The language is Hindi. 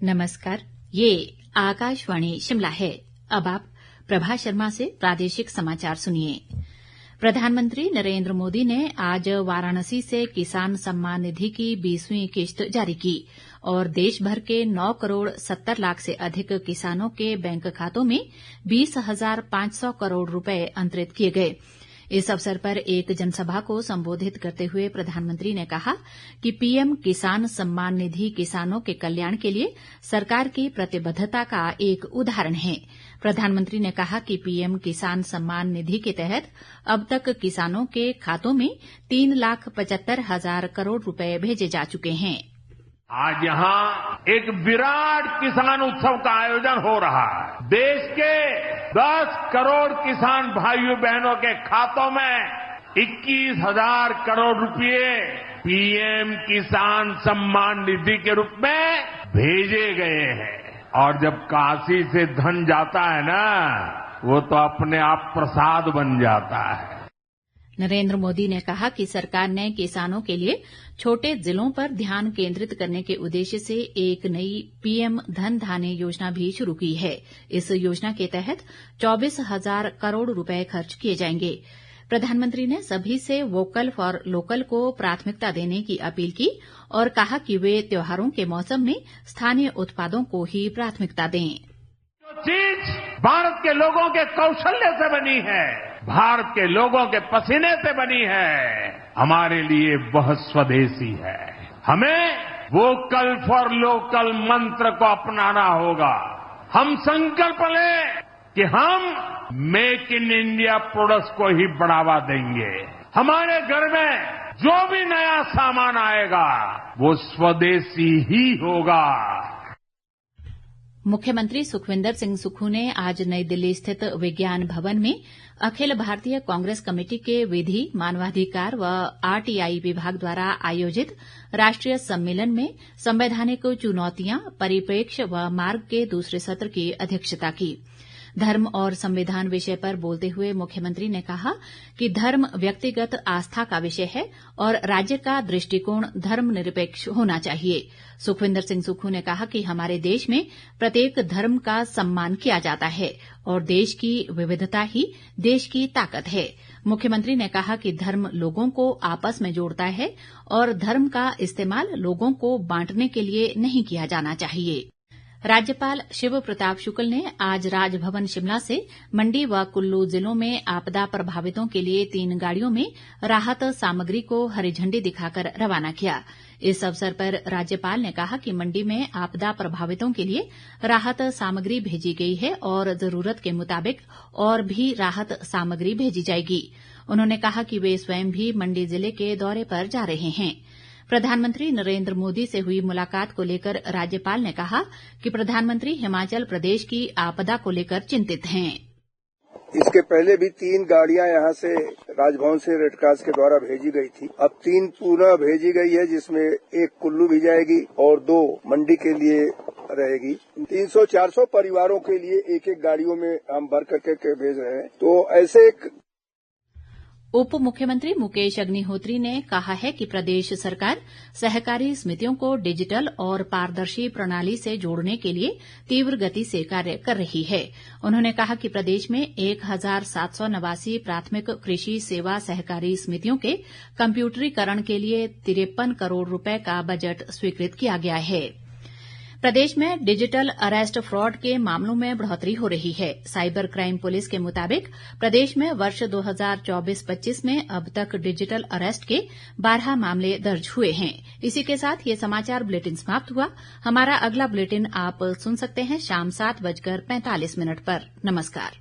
नमस्कार, ये आकाशवाणी शिमला है। अब आप प्रभा शर्मा से प्रादेशिक समाचार सुनिए। प्रधानमंत्री नरेंद्र मोदी ने आज वाराणसी से किसान सम्मान निधि की 20वीं किश्त जारी की और देश भर के 9 करोड़ 70 लाख से अधिक किसानों के बैंक खातों में 20,500 करोड़ रुपए अंतरित किए गए। इस अवसर पर एक जनसभा को संबोधित करते हुए प्रधानमंत्री ने कहा कि पीएम किसान सम्मान निधि किसानों के कल्याण के लिए सरकार की प्रतिबद्धता का एक उदाहरण है। प्रधानमंत्री ने कहा कि पीएम किसान सम्मान निधि के तहत अब तक किसानों के खातों में 3,75,000 करोड़ रुपए भेजे जा चुके हैं। आज यहाँ एक विराट किसान उत्सव का आयोजन हो रहा है। देश के 10 करोड़ किसान भाइयों बहनों के खातों में 21,000 करोड़ रुपए पीएम किसान सम्मान निधि के रूप में भेजे गए हैं। और जब काशी से धन जाता है ना, वो तो अपने आप प्रसाद बन जाता है। नरेंद्र मोदी ने कहा कि सरकार ने किसानों के लिए छोटे जिलों पर ध्यान केंद्रित करने के उद्देश्य से एक नई पीएम धन धान्य योजना भी शुरू की है। इस योजना के तहत 24,000 करोड़ रुपए खर्च किए जाएंगे। प्रधानमंत्री ने सभी से वोकल फॉर लोकल को प्राथमिकता देने की अपील की और कहा कि वे त्योहारों के मौसम में स्थानीय उत्पादों को ही प्राथमिकता दें। जो चीज भारत के लोगों के कौशल्य से बनी है, भारत के लोगों के पसीने से बनी है, हमारे लिए वह स्वदेशी है। हमें वोकल फॉर लोकल मंत्र को अपनाना होगा। हम संकल्प लें कि हम मेक इन इंडिया प्रोडक्ट्स को ही बढ़ावा देंगे। हमारे घर में जो भी नया सामान आएगा वो स्वदेशी ही होगा। मुख्यमंत्री सुखविंदर सिंह सुक्खू ने आज नई दिल्ली स्थित विज्ञान भवन में अखिल भारतीय कांग्रेस कमेटी के विधि, मानवाधिकार व आरटीआई विभाग द्वारा आयोजित राष्ट्रीय सम्मेलन में संवैधानिक चुनौतियां, परिप्रेक्ष्य व मार्ग के दूसरे सत्र की अध्यक्षता की। धर्म और संविधान विषय पर बोलते हुए मुख्यमंत्री ने कहा कि धर्म व्यक्तिगत आस्था का विषय है और राज्य का दृष्टिकोण धर्मनिरपेक्ष होना चाहिए। सुखविंदर सिंह सुक्खू ने कहा कि हमारे देश में प्रत्येक धर्म का सम्मान किया जाता है और देश की विविधता ही देश की ताकत है। मुख्यमंत्री ने कहा कि धर्म लोगों को आपस में जोड़ता है और धर्म का इस्तेमाल लोगों को बांटने के लिए नहीं किया जाना चाहिए। राज्यपाल शिव प्रताप शुक्ल ने आज राजभवन शिमला से मंडी व कुल्लू जिलों में आपदा प्रभावितों के लिए 3 गाड़ियों में राहत सामग्री को हरी झंडी दिखाकर रवाना किया। इस अवसर पर राज्यपाल ने कहा कि मंडी में आपदा प्रभावितों के लिए राहत सामग्री भेजी गई है और जरूरत के मुताबिक और भी राहत सामग्री भेजी जाएगी। उन्होंने कहा कि वे स्वयं भी मंडी जिले के दौरे पर जा रहे हैं। प्रधानमंत्री नरेंद्र मोदी से हुई मुलाकात को लेकर राज्यपाल ने कहा कि प्रधानमंत्री हिमाचल प्रदेश की आपदा को लेकर चिंतित हैं। इसके पहले भी 3 गाड़ियां यहां से राजभवन से रेडक्रॉस के द्वारा भेजी गई थी। अब 3 पुनः भेजी गई है, जिसमें 1 कुल्लू भी जाएगी और 2 मंडी के लिए रहेगी। 300-400 परिवारों के लिए एक गाड़ियों में हम भर करके भेज रहे हैं। तो ऐसे उप मुख्यमंत्री मुकेश अग्निहोत्री ने कहा है कि प्रदेश सरकार सहकारी समितियों को डिजिटल और पारदर्शी प्रणाली से जोड़ने के लिए तीव्र गति से कार्य कर रही है। उन्होंने कहा कि प्रदेश में 1,789 प्राथमिक कृषि सेवा सहकारी समितियों के कम्प्यूटरीकरण के लिए 53 करोड़ रुपए का बजट स्वीकृत किया गया है। प्रदेश में डिजिटल अरेस्ट फ्रॉड के मामलों में बढ़ोतरी हो रही है। साइबर क्राइम पुलिस के मुताबिक प्रदेश में वर्ष 2024-25 में अब तक डिजिटल अरेस्ट के 12 मामले दर्ज हुए हैं। इसी के साथ ये समाचार बुलेटिन समाप्त हुआ। हमारा अगला बुलेटिन आप सुन सकते हैं शाम 7:45 पर। नमस्कार।